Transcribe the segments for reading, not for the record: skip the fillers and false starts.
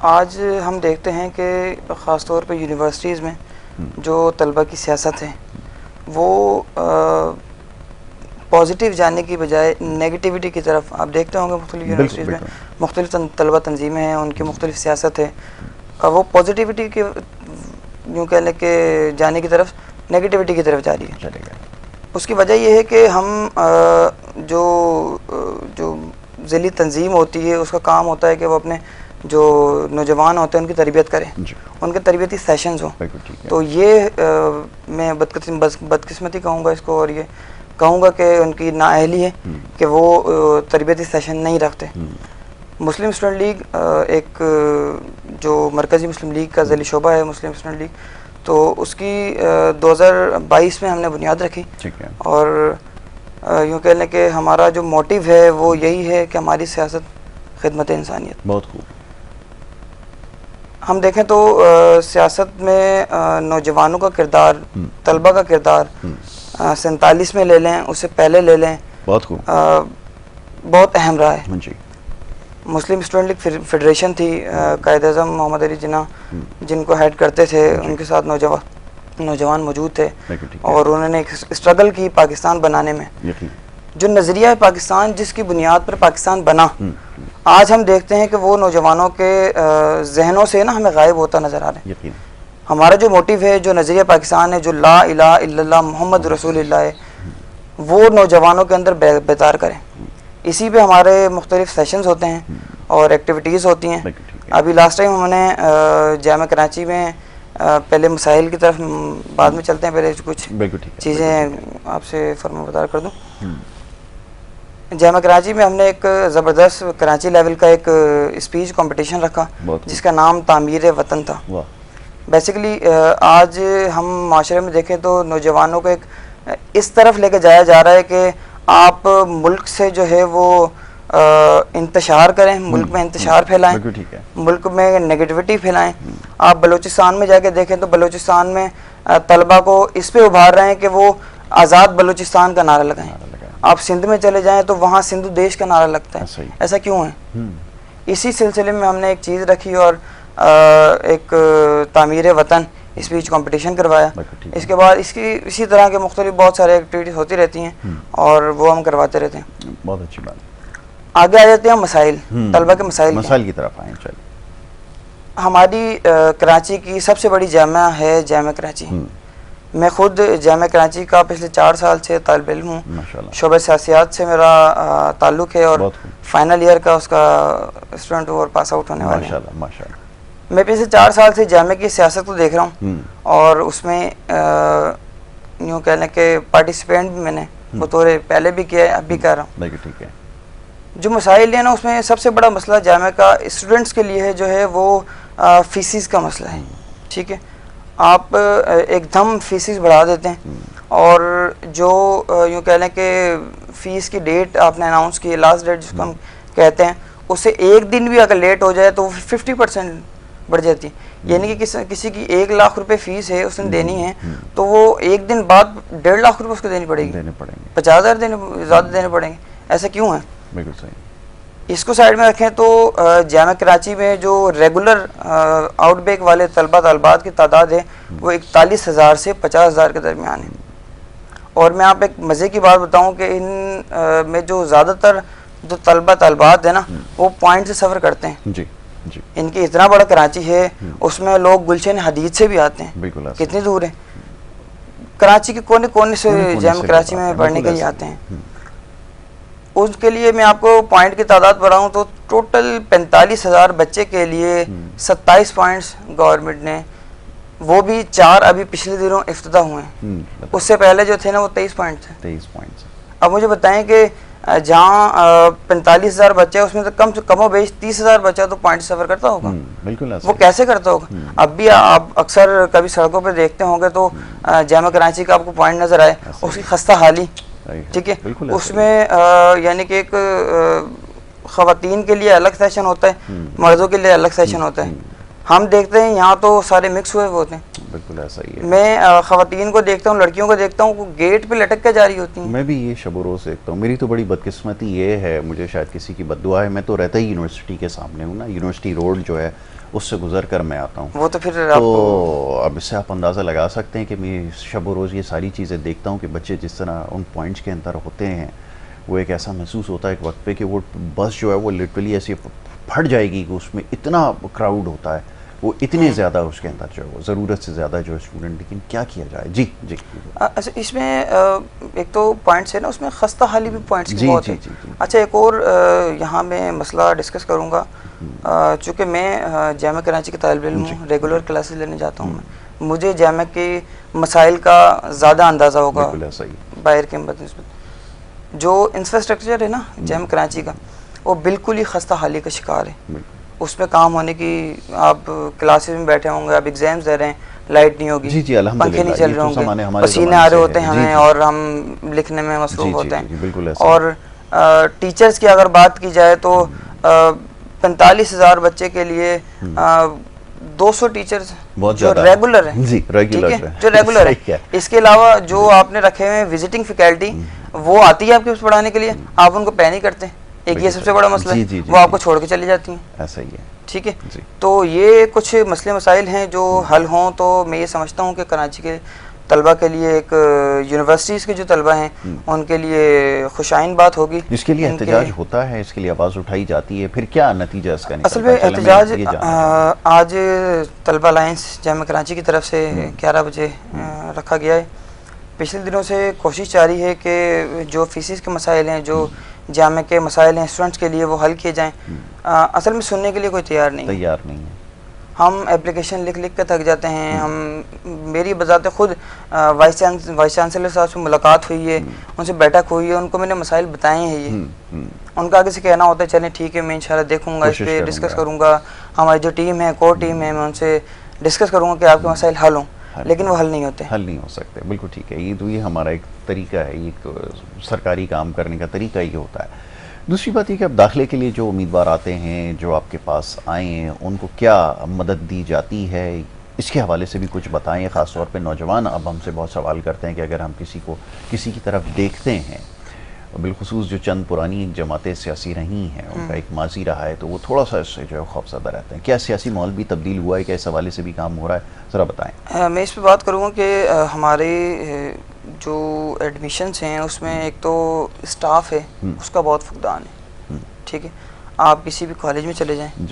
آج ہم دیکھتے ہیں کہ خاص طور پہ یونیورسٹیز میں جو طلبہ کی سیاست ہے وہ پازیٹیو جانے کی بجائے نیگیٹیوٹی کی طرف آپ دیکھتے ہوں گے. مختلف یونیورسٹیز میں مختلف طلبہ تنظیمیں ہیں, ان کی مختلف سیاست ہے, وہ پازیٹیوٹی کی یوں کہہ لیں کہ جانے کی طرف نیگیٹیوٹی کی طرف جا رہی ہے. اس کی وجہ یہ ہے کہ ہم جو ذیلی تنظیم ہوتی ہے اس کا کام ہوتا ہے کہ وہ اپنے جو نوجوان ہوتے ہیں ان کی تربیت کریں, ان کے تربیتی سیشنز ہوں. تو یہ میں بدقسمتی کہوں گا اس کو, اور یہ کہوں گا کہ ان کی نااہلی ہے کہ وہ تربیتی سیشن نہیں رکھتے. مسلم اسٹوڈنٹ لیگ ایک جو مرکزی مسلم لیگ کا ذیلی شعبہ ہے مسلم اسٹوڈنٹ لیگ, تو اس کی 2022 میں ہم نے بنیاد رکھی, اور یوں کہہ لیں کہ ہمارا جو موٹیو ہے وہ یہی ہے کہ ہماری سیاست خدمت انسانیت. بہت خوب. ہم دیکھیں تو سیاست میں نوجوانوں کا کردار, طلبہ کا کردار 47 میں لے لیں, اس سے پہلے لے لیں, بہت خوب, بہت اہم رہا ہے. جی. مسلم اسٹوڈنٹ لیگ فیڈریشن تھی, قائد اعظم محمد علی جناح جن کو ہیڈ کرتے تھے, ان کے ساتھ نوجوان موجود تھے, اور انہوں نے ایک اسٹرگل کی پاکستان بنانے میں. جو نظریہ ہے پاکستان, جس کی بنیاد پر پاکستان بنا, آج ہم دیکھتے ہیں کہ وہ نوجوانوں کے ذہنوں سے نا ہمیں غائب ہوتا نظر آ رہا ہے. ہمارا جو موٹیو ہے, جو نظریہ پاکستان ہے, جو لا الہ الا اللہ محمد رسول اللہ ہے, وہ نوجوانوں کے اندر بیدار کریں. اسی پہ ہمارے مختلف سیشنز ہوتے ہیں اور ایکٹیویٹیز ہوتی ہیں. ابھی لاسٹ ٹائم ہم نے جامعہ کراچی میں, پہلے مسائل کی طرف بعد میں چلتے ہیں, پہلے کچھ چیزیں آپ سے فرما بردار کر دوں. جامعہ کراچی میں ہم نے ایک زبردست کراچی لیول کا ایک اسپیچ کمپٹیشن رکھا جس کا نام تعمیر وطن تھا. بیسیکلی آج ہم معاشرے میں دیکھیں تو نوجوانوں کو ایک اس طرف لے کے جایا جا رہا ہے کہ آپ ملک سے جو ہے وہ انتشار کریں, ملک میں انتشار پھیلائیں, ملک میں نیگیٹیوٹی پھیلائیں. آپ بلوچستان میں جا کے دیکھیں تو بلوچستان میں طلبہ کو اس پہ ابھار رہے ہیں کہ وہ آزاد بلوچستان کا نعرہ لگائیں. آپ سندھ میں چلے جائیں تو وہاں سندھ دیش کا نعرہ لگتا ہے. ایسا کیوں ہے؟ اسی سلسلے میں ہم نے ایک چیز رکھی اور ایک تعمیر وطن اسپیچ کمپٹیشن کروایا. اس کے بعد اسی طرح کے مختلف بہت سارے ایکٹیویٹیز ہوتی رہتی ہیں اور وہ ہم کرواتے رہتے ہیں. بہت اچھی بات. آگے آ جاتے ہیں مسائل, طلبہ کے مسائل کی طرف آئیں. چلیے. ہماری کراچی کی سب سے بڑی جامعہ ہے جامعہ کراچی. میں خود جامعہ کراچی کا پچھلے 4 سال سے طالب علم ہوں. شعبہ سیاسیات سے میرا تعلق ہے اور فائنل ایئر کا اس کا اسٹوڈنٹ اور پاس آؤٹ ہونے والا ہے. میں پچھلے 4 سال سے جامعہ کی سیاست کو دیکھ رہا ہوں اور اس میں یوں کہہ لیں کہ پارٹیسپینٹ بھی میں نے بطور پہلے بھی کیا ہے, اب بھی کر رہا ہوں. جو مسائل ہیں نا, اس میں سب سے بڑا مسئلہ جامعہ کا اسٹوڈنٹس کے لیے ہے جو ہے وہ فیسز کا مسئلہ ہے. ٹھیک ہے, آپ ایک دم فیسز بڑھا دیتے ہیں اور جو یوں کہہ لیں کہ فیس کی ڈیٹ آپ نے اناؤنس کی ہے, لاسٹ ڈیٹ جس کو ہم کہتے ہیں, اس سے ایک دن بھی اگر لیٹ ہو جائے تو وہ 50% بڑھ جاتی ہے. یعنی کہ کسی کی 1 لاکھ روپے فیس ہے اس نے دینی ہے تو وہ ایک دن بعد 1.5 لاکھ روپے اس کو دینی پڑے گی, 50,000 زیادہ دینے پڑیں گے. ایسا کیوں ہے؟ بالکل صحیح. اس کو سائڈ میں رکھیں تو جامعہ کراچی میں جو ریگولر آؤٹ بیک والے طلبات کی تعداد ہے وہ 41,000 سے 50,000 کے درمیان ہے. اور میں آپ ایک مزے کی بات بتاؤں کہ ان میں جو زیادہ تر جو طلبات ہیں نا وہ پوائنٹ سے سفر کرتے ہیں. جی جی. ان کی اتنا بڑا کراچی ہے, اس میں لوگ گلشن حدید سے بھی آتے ہیں. بالکل. کتنی دور ہے, کراچی کے کونے سے جامعہ کراچی میں پڑھنے کے لیے آتے ہیں. اس کے لیے میں آپ کو پوائنٹ کی تعداد بڑھاؤں تو ٹوٹل 45,000 بچے کے لیے 27 پوائنٹس گورنمنٹ نے, وہ بھی 4 ابھی پچھلے دنوں افتتاح ہوئے ہیں. اس سے پہلے جو تھے نا وہ 23 پوائنٹ تھے. 23 پوائنٹس. اب مجھے بتائیں کہ جہاں 45,000 بچے ہیں اس میں سے کم و بیش 30,000 بچہ تو پوائنٹ سفر کرتا ہوگا. بالکل. وہ کیسے کرتا ہوگا؟ اب بھی آپ اکثر کبھی سڑکوں پہ دیکھتے ہوں گے تو جامعہ کراچی کا آپ کو پوائنٹ نظر آئے, اس کی خستہ حالی. ٹھیک ہے, اس میں یعنی کہ ایک خواتین کے لیے الگ سیشن ہوتا ہے, مردوں کے لیے الگ سیشن ہوتا ہے. ہم دیکھتے ہیں یہاں تو سارے مکس ہوئے ہوتے ہیں. بالکل ایسا ہی ہے. میں خواتین کو دیکھتا ہوں, لڑکیوں کو دیکھتا ہوں, وہ گیٹ پہ لٹک کے جاری ہوتی ہیں. میں بھی یہ شب و روز دیکھتا ہوں. میری تو بڑی بدقسمتی یہ ہے, مجھے شاید کسی کی بد دعا ہے, میں تو رہتا ہی یونیورسٹی کے سامنے ہوں نا. یونیورسٹی روڈ جو ہے اس سے گزر کر میں آتا ہوں. وہ تو پھر تو اب اس سے آپ اندازہ لگا سکتے ہیں کہ میں شب و روز یہ ساری چیزیں دیکھتا ہوں کہ بچے جس طرح ان پوائنٹس کے اندر ہوتے ہیں, وہ ایک ایسا محسوس ہوتا ہے ایک وقت پہ کہ وہ بس جو ہے وہ لٹرلی ایسی پھٹ جائے گی کہ اس میں اتنا کراؤڈ ہوتا ہے, وہ اتنے زیادہ اس کے اندر جو ہے وہ ضرورت سے زیادہ جو ہے اسٹوڈنٹ, لیکن کیا کیا جائے. جی جی اس میں ایک تو پوائنٹس ہے نا, اس میں خستہ حالی بھی پوائنٹس کی بہت ہے. جی. اچھا ایک اور یہاں میں مسئلہ ڈسکس کروں گا, چونکہ میں جامعہ کراچی کے طالب علم ہوں, ریگولر کلاسز لینے جاتا ہوں میں, مجھے جامعہ کے مسائل کا زیادہ اندازہ ہوگا باہر کے نسبت. جو انفراسٹرکچر ہے نا جامعہ کراچی کا, وہ بالکل ہی خستہ حالی کا شکار ہے. اس میں کام ہونے کی, آپ کلاسز میں بیٹھے ہوں گے, آپ ایگزامز دے رہے ہیں, لائٹ نہیں ہوگی, پنکھے نہیں چل رہے ہوں گے, پسینے آ رہے ہوتے ہیں ہمیں, اور ہم لکھنے میں مصروف ہوتے ہیں. اور ٹیچرز کی اگر بات کی جائے تو 45,000 بچے کے لیے 200 ٹیچرز جو ریگولر ہیں, ٹھیک ہے, جو ریگولر ہے. اس کے علاوہ جو آپ نے رکھے ہوئے وزٹنگ فیکلٹی, وہ آتی ہے آپ کے پاس پڑھانے کے لیے, آپ ان کو پے نہیں کرتے. ایک یہ سب سے بڑا مسئلہ ہے, وہ آپ کو چھوڑ کے چلی جاتی ہیں. ایسا ہی ہے, ٹھیک ہے. تو یہ کچھ مسئلے مسائل ہیں جو حل ہوں تو میں یہ سمجھتا ہوں کہ کراچی کے طلبہ کے لیے, ایک یونیورسٹیز کے جو طلبہ ہیں ان کے لیے خوشائن بات ہوگی. اس کے لیے احتجاج ہوتا ہے, اس کے لیے آواز اٹھائی جاتی ہے, پھر کیا نتیجہ اس کا نکلتا ہے؟ اصل میں احتجاج آج طلبہ الائنس جامعہ کراچی کی طرف سے 11 بجے رکھا گیا ہے. پچھلے دنوں سے کوشش جاری ہے کہ جو فیسز کے مسائل ہیں, جو جامعہ کے مسائل ہیں اسٹوڈنٹس کے لیے, وہ حل کیے جائیں. اصل میں سننے کے لیے کوئی تیار نہیں ہے. ہم اپلیکیشن لکھ کے تھک جاتے ہیں. ہم میری بذات خود وائس چانسلر صاحب سے ملاقات ہوئی ہے, ان سے بیٹھک ہوئی ہے, ان کو میں نے مسائل بتائے ہیں. یہ ان کا آگے سے کہنا ہوتا ہے چلیں ٹھیک ہے, میں انشاءاللہ دیکھوں گا, اس پہ ڈسکس کروں گا. ہماری جو ٹیم ہے, کور ٹیم ہے, میں ان سے ڈسکس کروں گا کہ آپ کے مسائل حل ہوں, لیکن وہ حل نہیں ہوتے. حل نہیں ہو سکتے, بالکل ٹھیک ہے. یہ ہمارا ایک طریقہ ہے, ایک سرکاری کام کرنے کا طریقہ یہ ہوتا ہے. دوسری بات یہ کہ اب داخلے کے لیے جو امیدوار آتے ہیں, جو آپ کے پاس آئے ہیں, ان کو کیا مدد دی جاتی ہے, اس کے حوالے سے بھی کچھ بتائیں. خاص طور پہ نوجوان اب ہم سے بہت سوال کرتے ہیں کہ اگر ہم کسی کی طرف دیکھتے ہیں, بالخصوص جو چند پرانی جماعتیں سیاسی رہی ہیں, ان کا ایک ماضی رہا ہے, تو وہ تھوڑا سا اس سے جو ہے خوفزدہ رہتے ہیں. کیا سیاسی ماحول بھی تبدیل ہوا ہے, کیا اس حوالے سے بھی کام ہو رہا ہے, ذرا بتائیں. میں اس پہ بات کروں گا کہ ہمارے جو ایڈمیشنس ہیں اس میں ایک تو اسٹاف ہے, اس کا بہت فقدان ہے. ٹھیک ہے, آپ کسی بھی کالج میں چلے جائیں,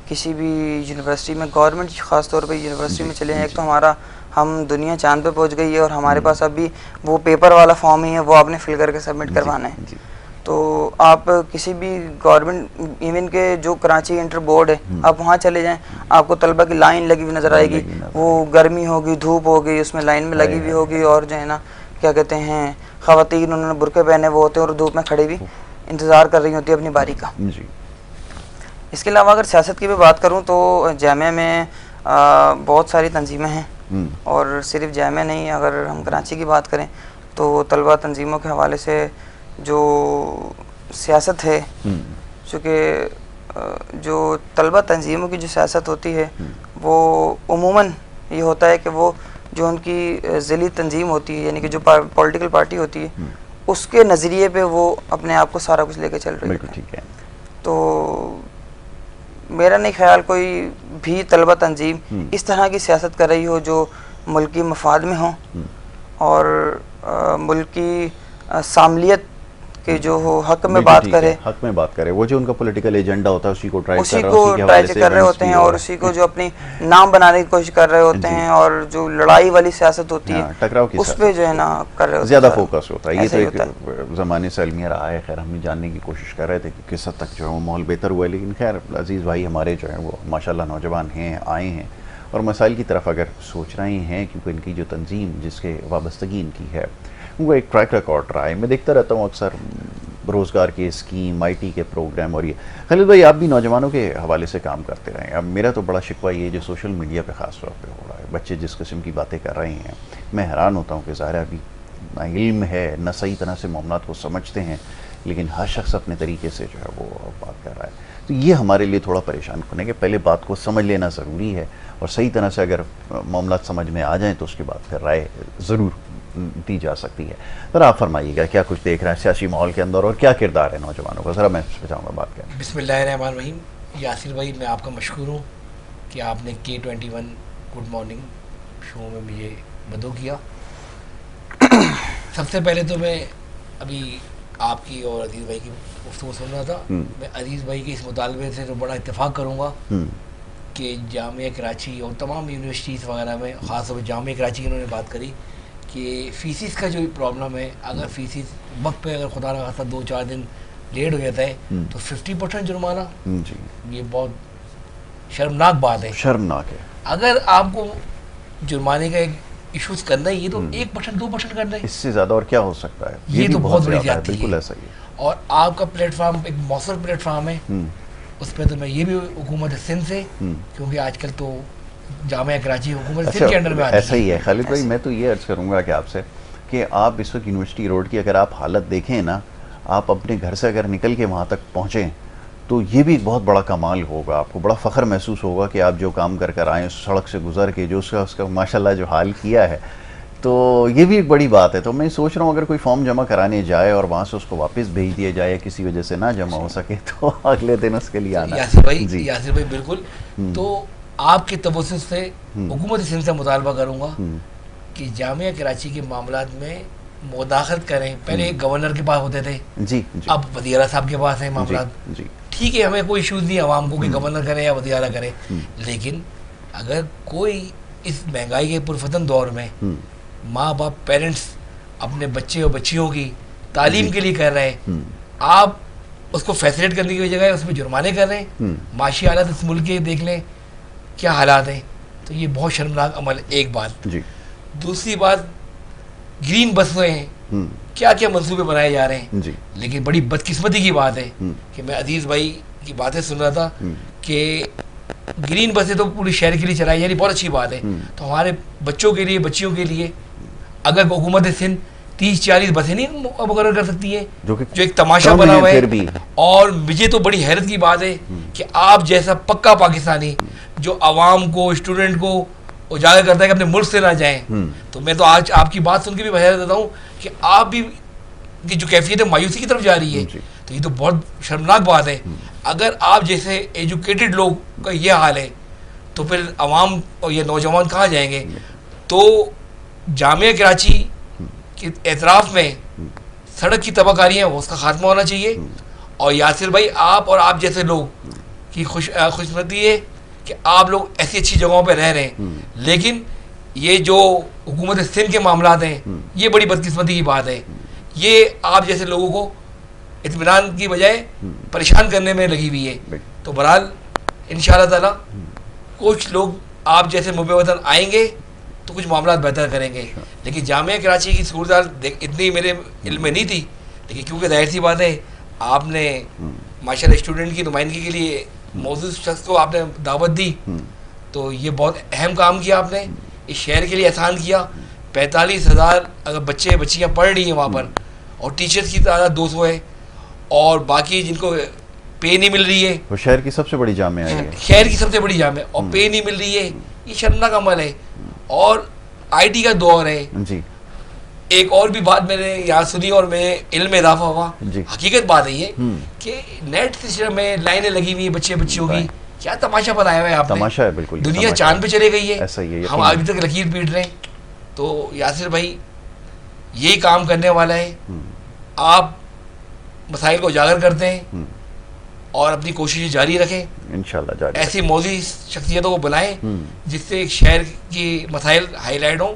کسی بھی یونیورسٹی میں, گورنمنٹ خاص طور پہ یونیورسٹی میں چلے جائیں, ایک تو ہمارا ہم دنیا چاند پہ پہنچ گئی ہے, اور ہمارے پاس ابھی وہ پیپر والا فارم ہی ہے, وہ آپ نے فل کر کے سبمٹ کروانا ہے. تو آپ کسی بھی گورنمنٹ, ایون کے جو کراچی انٹر بورڈ ہے, آپ وہاں چلے جائیں, آپ کو طلبہ کی لائن لگی ہوئی نظر آئے گی. وہ گرمی ہوگی, دھوپ ہوگی, اس میں لائن میں لگی ہوئی ہوگی, اور جو ہے نا کیا کہتے ہیں, خواتین انہوں نے برقعے پہنے وہ ہوتے ہیں, اور دھوپ میں کھڑی ہوئی انتظار کر رہی ہوتی ہے اپنی باری کا. اس کے علاوہ اگر سیاست کی بھی بات کروں تو جامعہ میں بہت ساری تنظیمیں ہیں, اور صرف جامعہ نہیں, اگر ہم کراچی کی بات کریں تو طلبہ تنظیموں کے حوالے سے جو سیاست ہے, چونکہ جو طلبہ تنظیموں کی جو سیاست ہوتی ہے وہ عموماً یہ ہوتا ہے کہ وہ جو ان کی ذیلی تنظیم ہوتی ہے, یعنی کہ جو پولیٹیکل پارٹی ہوتی ہے, اس کے نظریے پہ وہ اپنے آپ کو سارا کچھ لے کے چل رہی ہے. تو میرا نہیں خیال کوئی بھی طلبہ تنظیم اس طرح کی سیاست کر رہی ہو جو ملکی مفاد میں ہو, اور ملکی ساملیت کے جو ہو حق میں بات کرے, وہ جو ان کا پولیٹیکل ایجنڈا ہوتا ہے اسی کو ٹرائی کر رہے ہوتے ہیں, اور اسی کو جو اپنی نام بنانے کی کوشش کر رہے ہوتے ہیں, اور جو لڑائی والی سیاست ہوتی ہے اس پہ جو ہے نا کر رہے ہوتے ہیں, زیادہ فوکس ہوتا ہے. یہ تو ایک زمانے سے المیہ رہا ہے. خیر ہم بھی جاننے کی کوشش کر رہے تھے کہ کس حد تک جو ہے وہ ماحول بہتر ہوا ہے, لیکن خیر عزیز بھائی ہمارے جو ہیں وہ ماشاءاللہ نوجوان ہیں, آئے ہیں, اور مسائل کی طرف اگر سوچ رہے ہیں, کیونکہ ان کی جو تنظیم جس کے وابستگی ان کی ہے وہ ایک ٹریک ریکارڈ رہا ہے. میں دیکھتا رہتا ہوں اکثر روزگار کے اسکیم, آئی ٹی کے پروگرام, اور یہ خالد بھائی آپ بھی نوجوانوں کے حوالے سے کام کرتے رہے ہیں. اب میرا تو بڑا شکوہ یہ جو سوشل میڈیا پہ خاص طور پہ ہو رہا ہے, بچے جس قسم کی باتیں کر رہے ہیں, میں حیران ہوتا ہوں کہ ظاہر ابھی نہ علم ہے, نہ صحیح طرح سے معاملات کو سمجھتے ہیں, لیکن ہر شخص اپنے طریقے سے جو ہے وہ بات کر رہا ہے. تو یہ ہمارے لیے تھوڑا پریشان کن ہے کہ پہلے بات کو سمجھ لینا ضروری ہے, اور صحیح طرح سے اگر معاملات سمجھ میں آ جائیں تو اس کے بعد پھر رائے ضرور دی جا سکتی ہے. ذرا آپ فرمائیے گا کیا کچھ دیکھ رہے ہیں سیاسی ماحول کے اندر, اور کیا کردار ہے نوجوانوں کا, ذرا میں اس پہ چاہوں گا بات کریں. بسم اللہ الرحمن الرحیم. یاسر بھائی میں آپ کا مشکور ہوں کہ آپ نے K21 گڈ مارننگ شو میں مجھے مدعو کیا. سب سے پہلے تو میں ابھی آپ کی اور عزیز بھائی کی گفتگو سن رہا تھا. میں عزیز بھائی کے اس مطالبے سے تو بڑا اتفاق کروں گا کہ جامعہ کراچی اور تمام یونیورسٹیز وغیرہ میں, خاص طور پہ جامعہ کراچی کی انہوں نے بات کری کہ فیسز کا جو پرابلم ہے, اگر فیسز وقت پہ اگر خدا نہ خاصا 2-4 دن لیٹ ہو جاتا ہے تو 50% جرمانہ. یہ بہت شرمناک بات ہے, شرمناک ہے. اگر آپ کو جرمانے کا ایک ایشوز کرنا ہے, یہ تو 1% 2% کرنا ہے, اس سے زیادہ اور کیا ہو سکتا ہے. یہ تو بہت بڑی زیادتی ہے. بالکل ایسا ہی ہے. اور آپ کا پلیٹ فارم ایک مؤثر پلیٹ فارم ہے, اس پہ تو میں یہ بھی حکومت سندھ سے, کیونکہ آج کل تو جامعہ کراچی حکومت سندھ کے انڈر میں آتی ہے. ایسا ہی ہے خالد بھائی. میں تو یہ عرض کروں گا کہ آپ سے کہ آپ اس وقت یونیورسٹی روڈ کی اگر آپ حالت دیکھیں نا, آپ اپنے گھر سے اگر نکل کے وہاں تک پہنچیں تو یہ بھی ایک بہت بڑا کمال ہوگا. آپ کو بڑا فخر محسوس ہوگا کہ آپ جو کام کر آئیں, اس سڑک سے گزر کے جو اس کا ماشاءاللہ جو حال کیا ہے, تو یہ بھی ایک بڑی بات ہے. تو میں سوچ رہا ہوں اگر کوئی فارم جمع کرانے جائے اور وہاں سے اس کو واپس بھیج دیا جائے, کسی وجہ سے نہ جمع ہو سکے, تو اگلے دن اس کے لیے آنا. یاسر بھائی بالکل. تو آپ کے توسط سے حکومت سندھ سے مطالبہ کروں گا کہ جامعہ کراچی کے معاملات میں مداخلت کریں. پہلے گورنر کے پاس ہوتے تھے, اب وزیر اعلیٰ صاحب کے پاس ہیں معاملات. ٹھیک ہے, ہمیں کوئی ایشوز نہیں عوام کو کہ گورنر کرے یا وزیر اعلیٰ کرے, لیکن اگر کوئی اس مہنگائی کے پرفتن دور میں ماں باپ پیرنٹس اپنے بچے اور بچیوں کی تعلیم کے لیے کر رہے ہیں, آپ اس کو فیسلیٹ کرنے کی جگہ اس میں جرمانے کر رہے ہیں. معاشی حالات اس ملک کے دیکھ لیں کیا حالات ہیں, تو یہ بہت شرمناک عمل ہے. ایک بات. دوسری بات, گرین بسیں ہیں, کیا کیا منصوبے بنائے جا رہے ہیں, لیکن بڑی بدقسمتی کی بات ہے کہ میں عزیز بھائی کی باتیں سن رہا تھا کہ گرین بسیں تو پوری شہر کے لیے چلائی جا رہی, بہت اچھی بات ہے. تو ہمارے بچوں کے لیے, بچیوں کے لیے اگر حکومت سندھ 30-40 بسیں نہیں مقرر کر سکتی ہے, جو ایک تماشا بنا ہوا ہے. اور مجھے تو بڑی حیرت کی بات ہے کہ آپ جیسا پکا پاکستانی جو عوام کو, اسٹوڈنٹ کو اجاگر کرتا ہے کہ اپنے ملک سے نہ جائیں, تو میں تو آج آپ کی بات سن کے بھی حیرت دیتا ہوں کہ آپ بھی کی جو کیفیت ہے مایوسی کی طرف جا رہی ہے. تو یہ تو بہت شرمناک بات ہے. اگر آپ جیسے ایجوکیٹڈ لوگ کا یہ حال ہے تو پھر عوام اور یہ نوجوان کہاں جائیں گے. تو جامعہ کراچی کے اعتراف میں سڑک کی تباہ کاری ہے, اس کا خاتمہ ہونا چاہیے. اور یاسر بھائی, آپ اور آپ جیسے لوگ کی خوش نصیبی ہے کہ آپ لوگ ایسی اچھی جگہوں پہ رہ رہے ہیں, لیکن یہ جو حکومت سندھ کے معاملات ہیں یہ بڑی بدقسمتی کی بات ہے. یہ آپ جیسے لوگوں کو اطمینان کی بجائے پریشان کرنے میں لگی ہوئی ہے. تو بہرحال انشاءاللہ تعالیٰ کچھ لوگ آپ جیسے محب وطن آئیں گے تو کچھ معاملات بہتر کریں گے. لیکن جامعہ کراچی کی صورتحال اتنی میرے علم میں نہیں تھی, لیکن کیونکہ ظاہر سی بات ہے آپ نے ماشاء اللہ اسٹوڈنٹ کی نمائندگی کے لیے موجود شخص کو آپ نے دعوت دی, تو یہ بہت اہم کام کیا آپ نے, اس شہر کے لیے احسان کیا. 45,000 اگر بچے بچیاں پڑھ رہی ہیں وہاں پر, اور ٹیچرز کی تعداد 200 ہے, اور باقی جن کو پے نہیں مل رہی ہے. وہ شہر کی سب سے بڑی جامعہ ہے, شہر کی سب سے بڑی جامعہ, اور پے نہیں مل رہی ہے, یہ شرمناک عمل ہے. اور آئی ٹی کا دور ہے. ایک اور بھی بات میں نے یہاں سنی اور میں علم میں اضافہ ہوا, حقیقت بات ہے یہ کہ نیٹ سسٹم میں لائنیں لگی ہوئی ہیں بچے بچیوں کی, کیا تماشا بنایا ہوا ہے آپ نے. تماشا ہے بالکل. دنیا چاند پہ چلے گئی ہے, ہم ابھی تک لکیر پیٹ رہے ہیں. تو یاسر بھائی یہی کام کرنے والا ہے, آپ مسائل کو اجاگر کرتے ہیں اور اپنی کوششیں جاری رکھیں انشاءاللہ. جاری ایسی موضوعی شخصیتوں کو بلائیں جس سے ایک شہر کی مسائل ہائی لائٹ ہوں.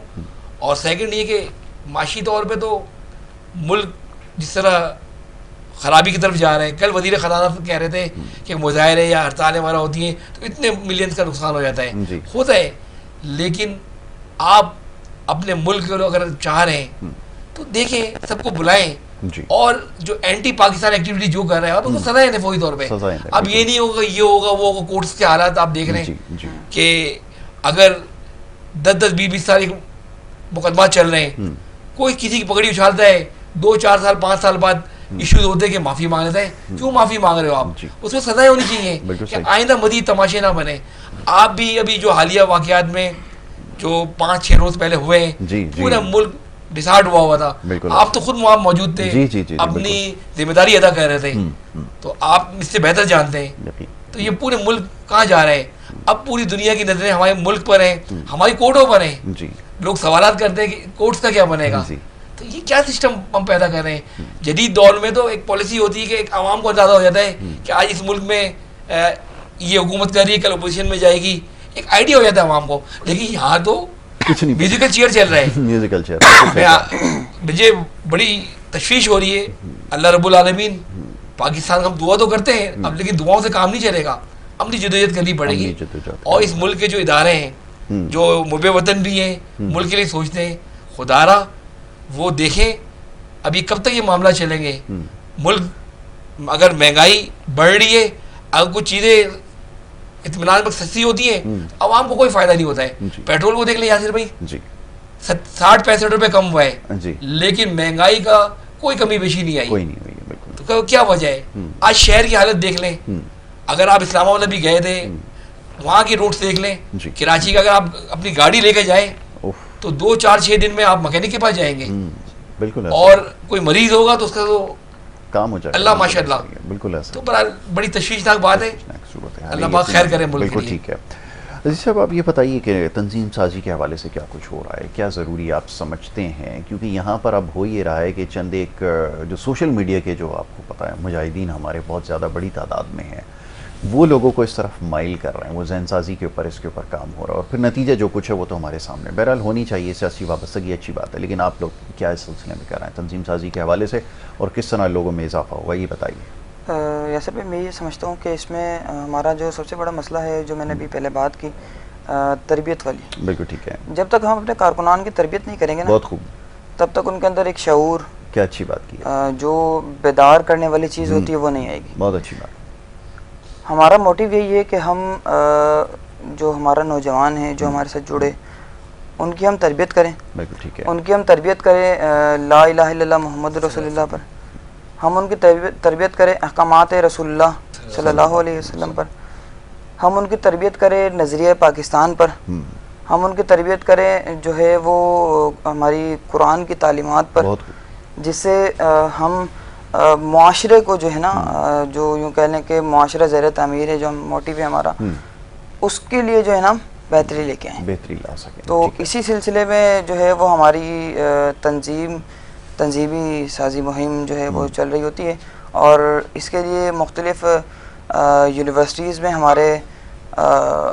اور سیکنڈ یہ کہ معاشی طور پہ تو ملک جس طرح خرابی کی طرف جا رہے ہیں, کل وزیر خزانہ کہہ رہے تھے کہ مظاہرے یا ہڑتالیں وغیرہ ہوتی ہیں تو اتنے ملینز کا نقصان ہو جاتا ہے. ہوتا ہے, لیکن آپ اپنے ملک کو اگر چاہ رہے ہیں تو دیکھیں, سب کو بلائیں, اور جو اینٹی پاکستان ایکٹیویٹی جو کر رہے ہیں آپ اس کو سزائیں دیں فوری طور پہ. اب یہ نہیں ہوگا یہ ہوگا وہ ہوگا, کورٹس کے حالات آپ دیکھ رہے ہیں کہ اگر 10-10 20-20 سال مقدمات چل رہے ہیں, کوئی کسی کی پگڑی اچھالتا ہے, 2-4 سال 5 سال بعد ایشوز ہوتے ہیں کہ معافی مانگ لیتے ہیں. کیوں معافی مانگ رہے ہو آپ, اس میں سزائیں ہونی چاہیے کہ آئندہ مزید تماشے نہ بنے. آپ بھی ابھی جو حالیہ واقعات میں جو 5-6 روز پہلے ہوئے ہیں, پورا ملک ڈسارڈ ہوا تھا, آپ تو خود وہاں موجود تھے, اپنی ذمہ داری ادا کر رہے تھے, تو آپ اس سے بہتر جانتے ہیں. تو یہ پورے ملک کہاں جا رہے ہیں, اب پوری دنیا کی نظریں ہمارے ملک پر ہیں, ہماری کورٹوں پر ہیں. جی لوگ سوالات کرتے ہیں کہ کورٹس کا کیا بنے گا. تو یہ کیا سسٹم ہم پیدا کر رہے ہیں. جدید دور میں تو ایک پالیسی ہوتی ہے کہ ایک عوام کو اندازہ ہو جاتا ہے کہ آج اس ملک میں یہ حکومت کر رہی ہے, کل اپوزیشن میں جائے گی, ایک آئیڈیا ہو جاتا ہے عوام کو. لیکن یہاں تو کچھ نہیں, میوزیکل چیئر چل رہا ہے. Musical chair. مجھے بڑی تشویش ہو رہی ہے. اللہ رب العالمین, پاکستان ہم دعا تو کرتے ہیں اب, لیکن دعاؤں سے کام نہیں چلے گا, اپنی جدوجہد کرنی پڑے گی. اور اس ملک کے جو ادارے ہیں جو محب وطن بھی ہیں, ملک کے لیے سوچتے ہیں, خدا را وہ دیکھیں ابھی کب تک یہ معاملہ چلیں گے. ملک اگر مہنگائی بڑھ رہی ہے, اگر کچھ چیزیں اطمینان پر سستی ہوتی ہیں, عوام کو کوئی فائدہ نہیں ہوتا ہے. پیٹرول کو دیکھ لیں یاسر بھائی, 60-65 روپے کم ہوا ہے, لیکن مہنگائی کا کوئی کمی بیشی نہیں آئی. تو کیا وجہ ہے؟ آج شہر کی حالت دیکھ لیں, اگر آپ اسلام آباد بھی گئے تھے, وہاں کی روڈس دیکھ لیں. کراچی کا اگر آپ اپنی گاڑی لے کے جائیں تو 2-4-6 دن میں آپ مکینک کے پاس جائیں گے. بالکل. اور کوئی مریض ہوگا تو اس کا تو کام ہو جائے گا. اللہ ماشاء اللہ. بالکل ایسا. تو بڑی تشویشناک بات ہے. اللہ پاک خیر کرے ملک کے لیے. بالکل ٹھیک ہے. عزیز صاحب, آپ یہ بتائیے کہ تنظیم سازی کے حوالے سے کیا کچھ ہو رہا ہے, کیا ضروری آپ سمجھتے ہیں, کیونکہ یہاں پر اب ہو یہ رہا ہے کہ چند ایک جو سوشل میڈیا کے جو آپ کو پتہ ہے مجاہدین ہمارے بہت زیادہ بڑی تعداد میں ہیں, وہ لوگوں کو اس طرف مائل کر رہے ہیں, وہ ذہن سازی کے اوپر اس کے اوپر کام ہو رہا ہے, اور پھر نتیجہ جو کچھ ہے وہ تو ہمارے سامنے. بہرحال ہونی چاہیے سیاسی وابستگی, اچھی بات ہے, لیکن آپ لوگ کیا اس سلسلے میں کر رہے ہیں تنظیم سازی کے حوالے سے, اور کس طرح لوگوں میں اضافہ ہوگا, یہ بتائیے. یاسر بھائی, میں یہ سمجھتا ہوں کہ اس میں ہمارا جو سب سے بڑا مسئلہ ہے, جو میں نے ابھی پہلے بات کی, تربیت والی. بالکل ٹھیک ہے. جب تک ہم اپنے کارکنان کی تربیت نہیں کریں گے نا, بہت خوب, تب تک ان کے اندر ایک شعور, کیا اچھی بات کی, جو بیدار کرنے والی چیز ہوتی ہے وہ نہیں آئے گی. بہت اچھی بات. ہمارا موٹیو یہی ہے کہ ہم جو ہمارا نوجوان ہیں جو ہمارے ساتھ جڑے, ان کی ہم تربیت کریں. بالکل ٹھیک ہے. ان کی ہم تربیت کریں لا الہ الا اللہ محمد رسول اللہ پر. ہم ان کی تربیت کریں احکامات رسول اللہ صلی اللہ علیہ وسلم پر. ہم ان کی تربیت کریں نظریہ پاکستان پر. ہم ان کی تربیت کریں جو ہے وہ ہماری قرآن کی تعلیمات پر, جس سے ہم معاشرے کو جو ہے نا, جو یوں کہہ لیں کہ معاشرہ زیر تعمیر ہے, جو ہم موٹیو ہے ہمارا, اس کے لیے جو ہے نا بہتری لے کے آئیں, بہتری لا سکیں. تو اسی سلسلے میں جو ہے وہ ہماری تنظیمی سازی مہم جو ہے وہ چل رہی ہوتی ہے. اور اس کے لیے مختلف یونیورسٹیز میں ہمارے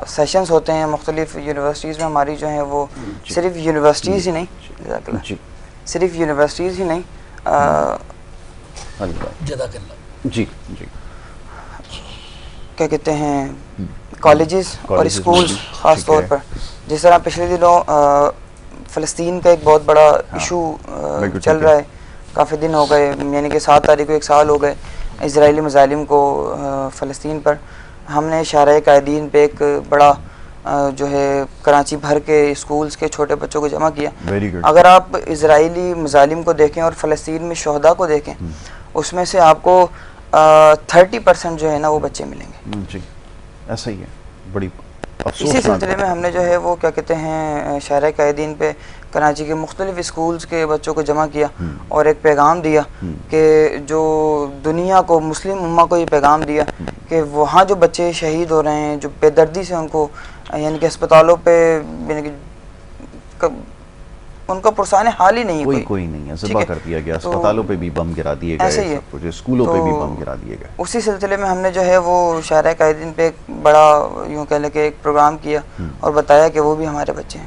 سیشنز ہوتے ہیں. مختلف یونیورسٹیز میں ہماری جو ہیں وہ صرف یونیورسٹیز ہی نہیں, صرف یونیورسٹیز ہی نہیں, جزاک اللہ, جی جی, کیا کہتے ہیں, کالجز اور اسکولز خاص طور پر. جس طرح پچھلے دنوں فلسطین کا ایک بہت بڑا ایشو چل رہا ہے, کافی دن ہو گئے, یعنی کہ 7 تاریخ کو 1 سال ہو گئے اسرائیلی مظالم کو فلسطین پر. ہم نے شارع قائدین پہ ایک بڑا جو ہے کراچی بھر کے اسکولز کے چھوٹے بچوں کو جمع کیا. اگر آپ اسرائیلی مظالم کو دیکھیں اور فلسطین میں شہداء کو دیکھیں, اس میں سے آپ کو 30% جو ہے نا وہ بچے ملیں گے. جی ایسا ہی ہے, بڑی اسی سلسلے میں ہم نے جو ہے وہ کیا کہتے ہیں شارع قائدین پہ کراچی کے مختلف اسکولز کے بچوں کو جمع کیا, اور ایک پیغام دیا کہ جو دنیا کو, مسلم امہ کو یہ پیغام دیا کہ وہاں جو بچے شہید ہو رہے ہیں, جو بے دردی سے ان کو یعنی کہ اسپتالوں پہ یعنی کہ ان کا پرسان حال ہی نہیں ہے, کوئی نہیں ہے, ذبح کر دیا گیا, اسپتالوں پہ بھی بم گرا دیے گئے, سب کچھ اسکولوں پہ بھی بم گرا دیے گئے. اسی سلسلے میں ہم نے جو ہے وہ شارع قائدین پہ ایک بڑا یوں کہہ لیں کہ ایک پروگرام کیا اور بتایا کہ وہ بھی ہمارے بچے ہیں.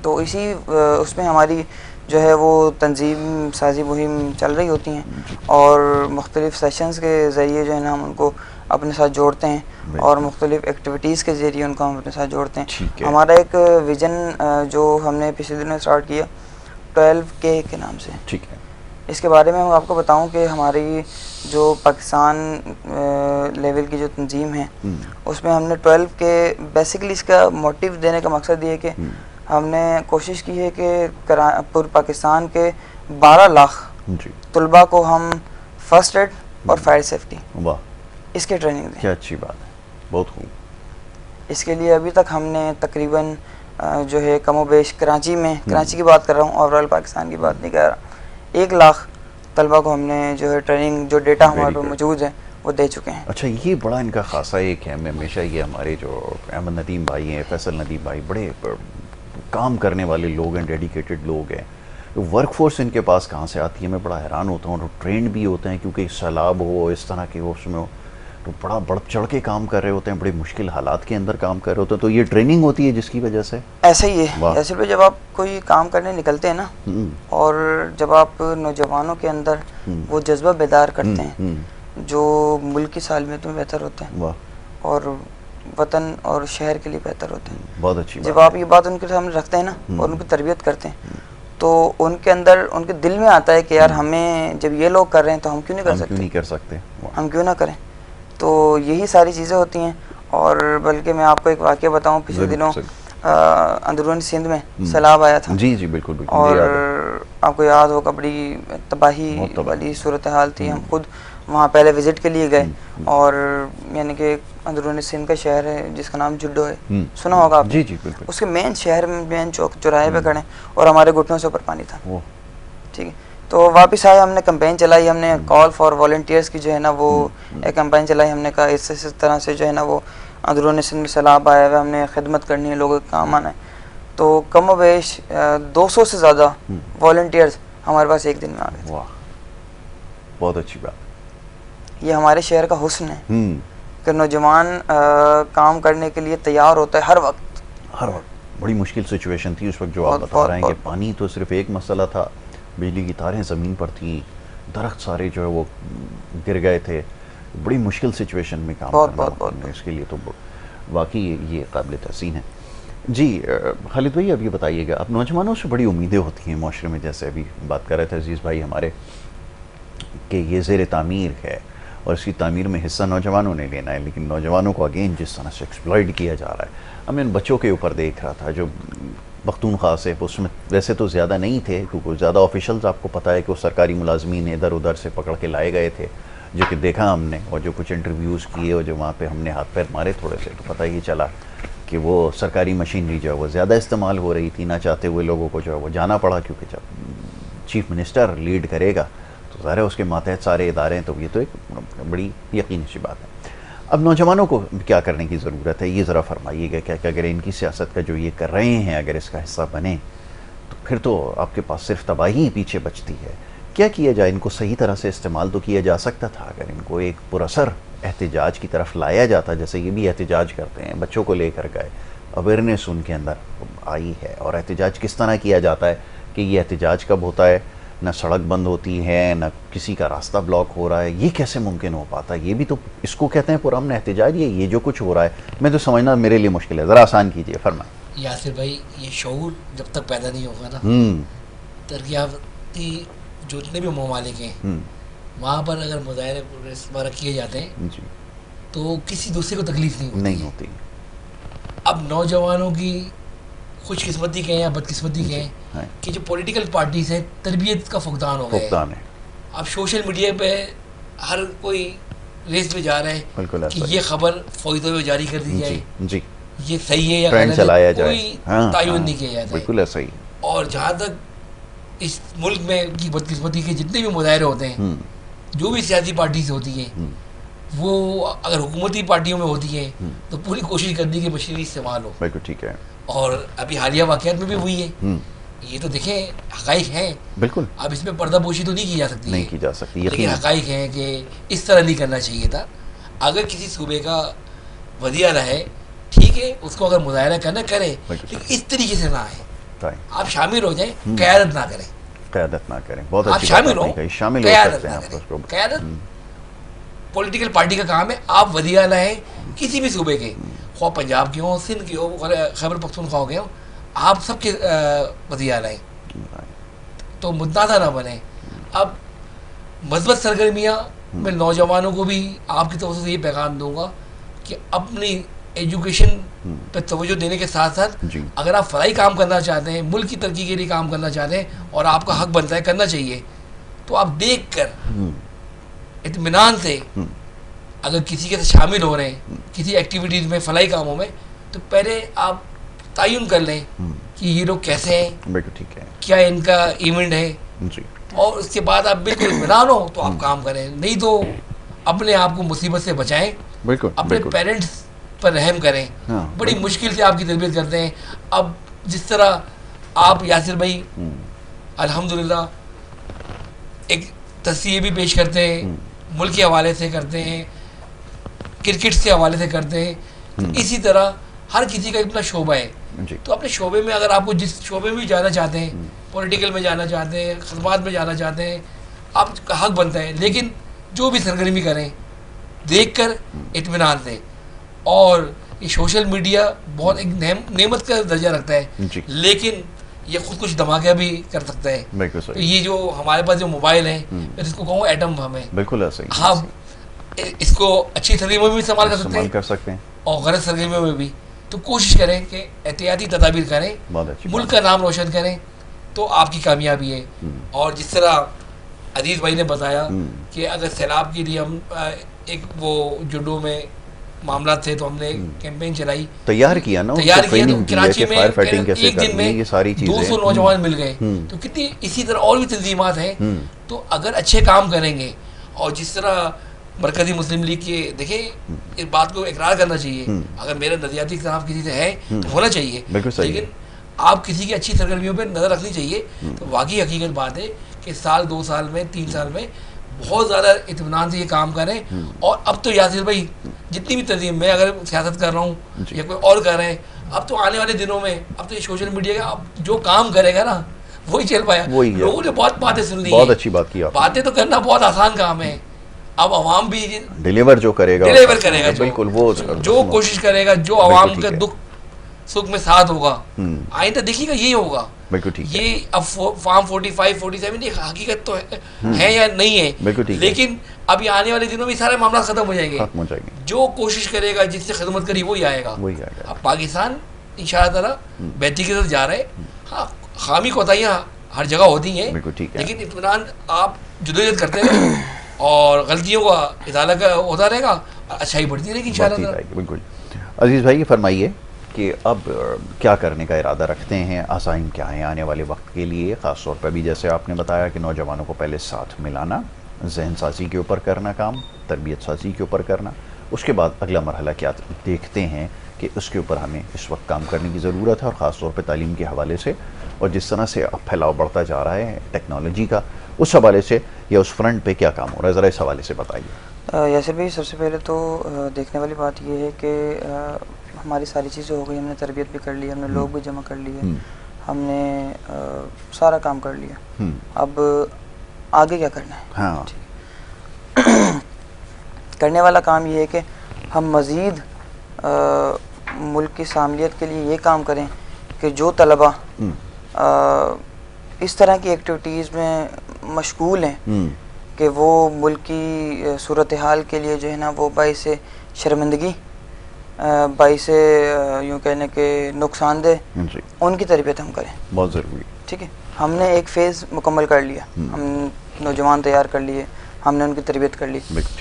تو اسی اس میں ہماری جو ہے وہ تنظیم سازی مہم چل رہی ہوتی ہیں, اور مختلف سیشنز کے ذریعے جو ہے نا ہم ان کو اپنے ساتھ جوڑتے ہیں, اور مختلف ایکٹیویٹیز کے ذریعے ان کو ہم اپنے ساتھ جوڑتے ہیں. ہمارا ایک ویژن جو ہم نے پچھلے دنوں اسٹارٹ کیا 12K کے نام سے. ٹھیک ہے, اس کے بارے میں میں آپ کو بتاؤں کہ ہماری جو پاکستان لیول کی جو تنظیم ہے اس میں ہم نے 12K بیسیکلی اس کا موٹیو دینے کا مقصد یہ ہے کہ ہم نے کوشش کی ہے کہ پورے پاکستان کے 12 لاکھ طلباء کو ہم فرسٹ ایڈ اور فائر سیفٹی اس کی ٹریننگ دیں. کیا اچھی بات ہے, بہت خوب. اس کے لیے ابھی تک ہم نے تقریباً جو ہے کم و بیش کراچی میں, کراچی کی بات کر رہا ہوں, اوور آل پاکستان کی بات نہیں کر رہا, 1 لاکھ طلباء کو ہم نے جو ہے ٹریننگ, جو ڈیٹا ہمارے پاس موجود ہے وہ دے چکے ہیں. اچھا یہ بڑا ان کا خاصہ ایک ہے، میں ہمیشہ یہ ہمارے جو احمد ندیم بھائی ہیں، فیصل ندیم بھائی، بڑے کام کرنے والے لوگ ہیں، ڈیڈیکیٹڈ لوگ ہیں. ورک فورس ان کے پاس کہاں سے آتی ہے؟ میں بڑا حیران ہوتا ہوں. اور ٹرینڈ بھی ہوتے ہیں کیونکہ سیلاب ہو، اس طرح کے اس میں ہو تو بڑا بڑھ چڑھ کے کام کر رہے ہوتے ہیں، بڑے مشکل حالات کے اندر کام کر رہے ہوتے ہیں. تو یہ ٹریننگ ہوتی ہے جس کی وجہ سے ایسا ہی ہے. ایسے پہ جب آپ کوئی کام کرنے نکلتے ہیں نا، اور جب آپ نوجوانوں کے اندر وہ جذبہ بیدار کرتے ہیں جو ملک کی سالمیت میں بہتر ہوتے ہیں اور وطن اور شہر کے لیے بہتر ہوتے ہیں، بہت اچھی جب آپ یہ بات ان کے سامنے رکھتے ہیں نا اور ان کی تربیت کرتے ہیں تو ان کے اندر، ان کے دل میں آتا ہے کہ یار ہمیں جب یہ لوگ کر رہے ہیں تو ہم کیوں نہیں کر سکتے، ہم کیوں نہ کریں. تو یہی ساری چیزیں ہوتی ہیں. اور بلکہ میں آپ کو ایک واقعہ بتاؤں، پچھلے دنوں اندرون سندھ میں سیلاب آیا تھا. جی جی بالکل بالکل. اور آپ کو یاد ہوگا بڑی تباہی والی صورتحال تھی. ہم خود وہاں پہلے وزٹ کے لیے گئے، اور یعنی کہ اندرون سندھ کا شہر ہے جس کا نام جڈو ہے، سنا ہوگا آپ. جی جی بالکل. اس کے مین شہر میں مین چوراہے پہ کھڑے اور ہمارے گھٹنوں سے اوپر پانی تھا. ٹھیک ہے. تو واپس آئے، ہم نے کمپین چلائی، ہم نے کال فار والنٹیئرس کی جو ہے نا وہ ایک کمپین چلائی. ہم نے کہا اس طرح سے جو ہے نا وہ اندرون سندھ میں سیلاب آیا ہوا، ہم نے خدمت کرنی ہے، لوگوں کے کام آنا ہے. تو کم و بیش 200 سے زیادہ والنٹیئرس ہمارے پاس ایک دن میں آ گئے. واہ، بہت اچھی بات. یہ ہمارے شہر کا حسن ہے کہ نوجوان کام کرنے کے لیے تیار ہوتا ہے ہر وقت. ہر وقت. بڑی مشکل سچویشن تھی اس وقت جو آپ بتا رہے ہیں کہ پانی تو صرف ایک مسئلہ تھا، بجلی کی تاریں زمین پر تھیں، درخت سارے جو ہے وہ گر گئے تھے. بڑی مشکل سچویشن میں کام کرنا اس کے لیے تو واقعی یہ قابل تحسین ہے. جی خالد بھائی اب یہ بتائیے گا، اب نوجوانوں سے بڑی امیدیں ہوتی ہیں معاشرے میں، جیسے ابھی بات کر رہے تھے عزیز بھائی ہمارے کہ یہ زیر تعمیر ہے اور اس کی تعمیر میں حصہ نوجوانوں نے لینا ہے، لیکن نوجوانوں کو اگین جس طرح سے ایکسپلائٹ کیا جا رہا ہے. اب میں ان بچوں کے اوپر دیکھ رہا تھا جو پختونخوا سے، اس میں ویسے تو زیادہ نہیں تھے کیونکہ زیادہ آفیشلز آپ کو پتہ ہے کہ وہ سرکاری ملازمین ادھر ادھر سے پکڑ کے لائے گئے تھے، جو کہ دیکھا ہم نے، اور جو کچھ انٹرویوز کیے اور جو وہاں پہ ہم نے ہاتھ پیر مارے تھوڑے سے، تو پتہ ہی چلا کہ وہ سرکاری مشینری جو ہے وہ زیادہ استعمال ہو رہی تھی. نہ چاہتے ہوئے لوگوں کو جو ہے وہ جانا پڑا، کیونکہ جب چیف منسٹر لیڈ کرے گا تو ظاہر ہے اس کے ماتحت سارے ادارے ہیں، تو یہ تو ایک بڑی یقینی سی بات ہے. اب نوجوانوں کو کیا کرنے کی ضرورت ہے، یہ ذرا فرمائیے گا. کہ اگر ان کی سیاست کا جو یہ کر رہے ہیں اگر اس کا حصہ بنے تو پھر تو آپ کے پاس صرف تباہی پیچھے بچتی ہے. کیا کیا جائے؟ ان کو صحیح طرح سے استعمال تو کیا جا سکتا تھا اگر ان کو ایک پراثر احتجاج کی طرف لایا جاتا، جیسے یہ بھی احتجاج کرتے ہیں، بچوں کو لے کر گئے، اویئرنیس ان کے اندر آئی ہے. اور احتجاج کس طرح کیا جاتا ہے کہ یہ احتجاج کب ہوتا ہے، نہ سڑک بند ہوتی ہے، نہ کسی کا راستہ بلاک ہو رہا ہے، یہ کیسے ممکن ہو پاتا ہے؟ یہ بھی تو اس کو کہتے ہیں پرامن احتجاج. یہ جو کچھ ہو رہا ہے میں تو سمجھنا میرے لیے مشکل ہے، ذرا آسان کیجیے. فرمائیں. یاسر بھائی یہ شعور جب تک پیدا نہیں ہوگا نا، ترقی یافتی جتنے بھی ممالک ہیں وہاں پر اگر مظاہرے وغیرہ کیے جاتے ہیں تو کسی دوسرے کو تکلیف نہیں ہوتی. اب نوجوانوں کی خوش قسمتی کہیں یا بد قسمتی کہیں کہ جو پولیٹیکل پارٹیز ہیں تربیت کا فقدان ہو گیا ہے. اب سوشل میڈیا پہ ہر کوئی ریس میں جا رہا ہے کہ یہ خبر فوری طور پہ جاری کر دی جائے، یہ صحیح ہے یا غلط ہے، کوئی تعین نہیں کیا جاتا. بالکل ایسا ہی. اور جہاں تک اس ملک میں کی بدقسمتی کے جتنے بھی مظاہرے ہوتے ہیں، جو بھی سیاسی پارٹیز ہوتی ہیں، وہ اگر حکومتی پارٹیوں میں ہوتی ہیں تو پوری کوشش کرتی ہے کہ مشینری استعمال ہو. بالکل ٹھیک ہے. اور ابھی حالیہ واقعات میں بھی ہوئی ہے. یہ تو دیکھیں حقائق ہیں. بالکل. اب اس میں پردہ پوشی تو نہیں کی جا سکتی، نہیں کی جا سکتی، لیکن حقائق ہیں کہ اس طرح نہیں کرنا چاہیے تھا. اگر کسی صوبے کا وزیر ہے ٹھیک ہے، اس کو اگر مظاہرہ کرنا کرے، لیکن اس طریقے سے نہ آئے. آپ شامل ہو جائیں، قیادت نہ کریں. قیادت نہ کریں. بہت آپ شامل ہو، سکتے ہیں. قیادت پولیٹیکل پارٹی کا کام ہے. آپ وزیر اعلیٰ ہیں کسی بھی صوبے کے، خواہ پنجاب کے ہوں، سندھ کے ہوں، خیبر پختونخوا کے ہوں، آپ سب کے وزیر اعلیٰ ہیں، تو متنازع نہ بنیں. اب مثبت سرگرمیاں میں نوجوانوں کو بھی آپ کی طرف سے یہ پیغام دوں گا کہ اپنی ایجوکیشن پہ توجہ دینے کے ساتھ ساتھ اگر آپ فلاحی کام کرنا چاہتے ہیں، ملک کی ترقی کے لیے کام کرنا چاہتے ہیں اور آپ کا حق بنتا ہے کرنا چاہیے، تو آپ دیکھ کر اطمینان سے اگر کسی کے ساتھ شامل ہو رہے ہیں کسی ایکٹیویٹیز میں، فلاحی کاموں میں، تو پہلے آپ تعین کر لیں کہ یہ لوگ کیسے ہیں، کیا ان کا ایونٹ ہے، اور اس کے بعد آپ بالکل اطمینان ہو تو آپ کام کریں. نہیں تو اپنے آپ کو مصیبت سے بچائیں, بالکل اپنے پیرنٹس پر رحم کریں. بڑی مشکل سے آپ کی تربیت کرتے ہیں. اب جس طرح آپ یاسر بھائی الحمدللہ ایک تصویر بھی پیش کرتے ہیں, ملک کے حوالے سے کرتے ہیں, کرکٹ کے حوالے سے کرتے ہیں, اسی طرح ہر کسی کا اپنا شعبہ ہے. تو اپنے شعبے میں اگر آپ کو جس شعبے میں بھی جانا چاہتے ہیں, پولیٹیکل میں جانا چاہتے ہیں, خدمات میں جانا چاہتے ہیں, آپ کا حق بنتا ہے. لیکن جو بھی سرگرمی کریں دیکھ کر اطمینان دیں. اور یہ سوشل میڈیا بہت ایک نعمت کا درجہ رکھتا ہے, لیکن یہ خود کچھ دھماکہ بھی کر سکتا ہے. تو یہ جو ہمارے پاس جو موبائل ہیں, میں اس کو کہوں ایٹم بم ہے. بالکل ایسے ہی. ہاں, اس کو اچھی سرگرمیوں میں بھی استعمال کر سکتے ہیں اور غلط سرگرمیوں میں بھی. تو کوشش کریں کہ احتیاطی تدابیر کریں, ملک کا نام روشن کریں, تو آپ کی کامیابی ہے. اور جس طرح عزیز بھائی نے بتایا کہ اگر سیلاب کے لیے ہم ایک وہ جڈو میں معاملات تھے تو ہم نے کیمپین چلائی, تیار کیا نا, تو کراچی میں ایک دن میں 200 نوجوان مل گئے. تو کتنی اسی طرح اور بھی تنظیمات ہیں. تو اگر اچھے کام کریں گے, اور جس طرح مرکزی مسلم لیگ کے دیکھیں, اس بات کو اقرار کرنا چاہیے, اگر میرا نظریاتی اختلاف کسی سے ہے تو ہونا چاہیے, لیکن آپ کسی کی اچھی سرگرمیوں پہ نظر رکھنی چاہیے. تو واقعی حقیقت بات ہے کہ سال 2 سال میں 3 سال میں بہت زیادہ اطمینان سے یہ کام کریں. اور اب تو یاسر بھائی جتنی بھی تنظیم میں اگر سیاست کر رہا ہوں یا کوئی اور کر رہے ہیں, اب تو آنے والے دنوں میں اب تو یہ سوشل میڈیا کا اب جو کام کرے گا نا وہی چل پایا. لوگوں نے بہت باتیں سن لی, بہت اچھی بات کی, باتیں تو کرنا بہت آسان کام ہے. اب عوام بھی ڈیلیور جو کرے گا, بالکل وہ جو کوشش کرے گا, جو عوام کا دکھ سکھ میں ساتھ ہوگا, آئندہ دیکھیے گا یہی ہوگا. یہ اب فارم 45 47 یہ حقیقت تو ہے یا نہیں ہے, لیکن اب یہ آنے والے دنوں میں سارے معاملات ختم ہو جائیں گے. جو کوشش کرے گا, جس سے خدمت کری وہی آئے گا. اب پاکستان ان شاء اللہ تعالیٰ بہتری کی طرف جا رہے ہیں. ہاں, خامی کوتاہیاں ہر جگہ ہوتی ہیں, لیکن اطمینان آپ جدوجہد کرتے رہیں اور غلطیوں کا ازالہ کا ہوتا رہے گا, اچھائی بڑھتی رہے گی انشاءاللہ. بالکل. عزیز بھائی فرمائیے کہ اب کیا کرنے کا ارادہ رکھتے ہیں, عزائم کیا ہیں آنے والے وقت کے لیے, خاص طور پہ بھی جیسے آپ نے بتایا کہ نوجوانوں کو پہلے ساتھ ملانا, ذہن سازی کے اوپر کرنا کام, تربیت سازی کے اوپر کرنا, اس کے بعد اگلا مرحلہ کیا دیکھتے ہیں کہ اس کے اوپر ہمیں اس وقت کام کرنے کی ضرورت ہے, اور خاص طور پہ تعلیم کے حوالے سے, اور جس طرح سے اب پھیلاؤ بڑھتا جا رہا ہے ٹیکنالوجی کا, اس حوالے سے یا اس فرنٹ پہ کیا کام ہو رہا ہے, ذرا اس حوالے سے بتائیے. یاسر بھائی سب سے پہلے تو دیکھنے والی بات یہ ہے کہ ہماری ساری چیزیں ہو گئی, ہم نے تربیت بھی کر لی, ہم نے لوگ بھی جمع کر لیے, ہم نے سارا کام کر لیا. اب آگے کیا کرنا ہے؟ ہاں, کرنے والا کام یہ ہے کہ ہم مزید ملک کی شاملیت کے لیے یہ کام کریں کہ جو طلبہ اس طرح کی ایکٹیویٹیز میں مشغول ہیں کہ وہ ملک کی صورتحال کے لیے جو ہے نا وہ باعث شرمندگی, باعث یوں کہنے کے نقصان دہ, ان کی تربیت ہم کریں. بہت ضروری. ٹھیک ہے, ہم نے ایک فیز مکمل کر لیا, ہم نوجوان تیار کر لیے, ہم نے ان کی تربیت کر لی.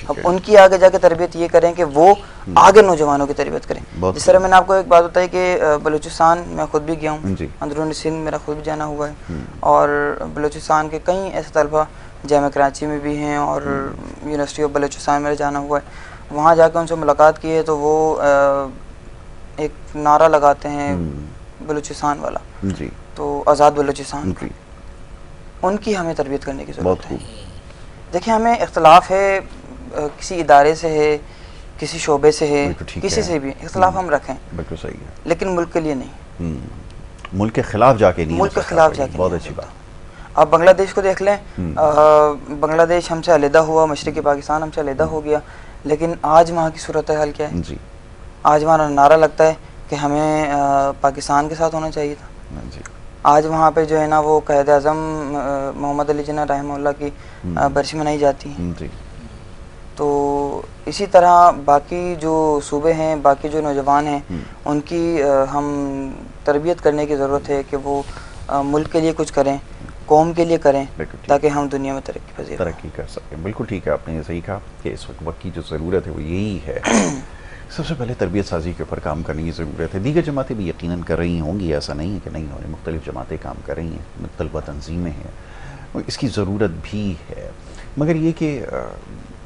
اب ان کی آگے جا کے تربیت یہ کریں کہ وہ آگے نوجوانوں کی تربیت کریں. جس طرح میں نے آپ کو ایک بات بتائی کہ بلوچستان میں خود بھی گیا ہوں, اندرونی سندھ میرا خود بھی جانا ہوا ہے, اور بلوچستان کے کئی ایسے طلبہ جامعہ کراچی میں بھی ہیں اور یونیورسٹی آف بلوچستان میں جانا ہوا ہے. وہاں جا کے ان سے ملاقات کی ہے تو وہ ایک نعرہ لگاتے ہیں بلوچستان والا, تو آزاد بلوچستان. ان کی ہمیں تربیت کرنے کی ضرورت ہے. دیکھیں ہمیں اختلاف ہے, کسی ادارے سے ہے, کسی شعبے سے ہے, کسی سے بھی اختلاف ہم رکھیں, بالکل صحیح ہے, لیکن ملک کے لیے نہیں, ملک کے خلاف جا کے نہیں, ملک کے خلاف جا کے. بہت اچھی بات. آپ بنگلہ دیش کو دیکھ لیں, بنگلہ دیش ہم سے علیحدہ ہوا, مشرقی پاکستان ہم سے علیحدہ ہو گیا, لیکن آج وہاں کی صورتحال کیا ہے؟ آج وہاں نعرہ لگتا ہے کہ ہمیں پاکستان کے ساتھ ہونا چاہیے تھا. آج وہاں پہ جو ہے نا وہ قائد اعظم محمد علی جناح رحمہ اللہ کی برسی منائی جاتی ہے. تو اسی طرح باقی جو صوبے ہیں, باقی جو نوجوان ہیں, ان کی ہم تربیت کرنے کی ضرورت ہے کہ وہ ملک کے لیے کچھ کریں, قوم کے لیے کریں, تاکہ ہم دنیا میں ترقی کر سکیں. بالکل ٹھیک ہے, آپ نے یہ صحیح کہا کہ اس وقت کی جو ضرورت ہے وہ یہی ہے. سب سے پہلے تربیت سازی کے اوپر کام کرنے کی ضرورت ہے. دیگر جماعتیں بھی یقیناً کر رہی ہوں گی, ایسا نہیں ہے کہ نہیں ہو رہی, مختلف جماعتیں کام کر رہی ہیں, مختلف تنظیمیں ہیں, اس کی ضرورت بھی ہے. مگر یہ کہ